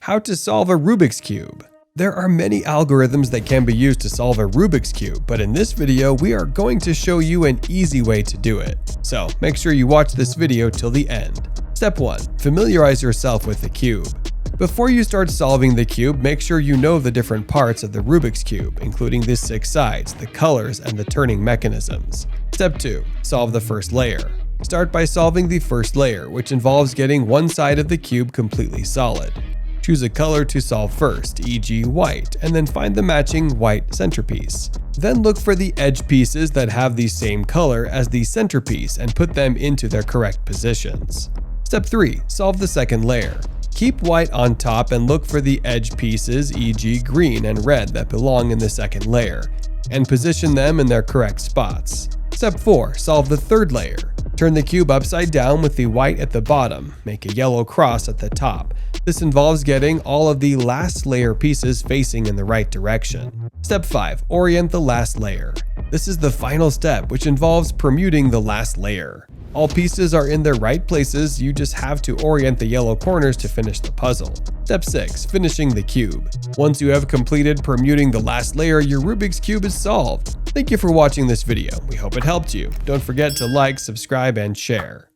How to solve a Rubik's Cube. There are many algorithms that can be used to solve a Rubik's Cube, but in this video we are going to show you an easy way to do it. So make sure you watch this video till the end. Step 1. Familiarize yourself with the cube. Before you start solving the cube, make sure you know the different parts of the Rubik's Cube, including the 6 sides, the colors, and the turning mechanisms. Step 2. Solve the first layer. Start by solving the first layer, which involves getting one side of the cube completely solid. Choose a color to solve first, e.g. white, and then find the matching white centerpiece. Then look for the edge pieces that have the same color as the centerpiece and put them into their correct positions. Step 3. Solve the second layer. Keep white on top and look for the edge pieces, e.g. green and red, that belong in the second layer, and position them in their correct spots. Step 4. Solve the third layer. Turn the cube upside down with the white at the bottom. Make a yellow cross at the top. This involves getting all of the last layer pieces facing in the right direction. Step 5. Orient the last layer. This is the final step, which involves permuting the last layer. All pieces are in their right places, you just have to orient the yellow corners to finish the puzzle. Step 6. Finishing the cube. Once you have completed permuting the last layer, your Rubik's Cube is solved. Thank you for watching this video. We hope it helped you. Don't forget to like, subscribe, and share.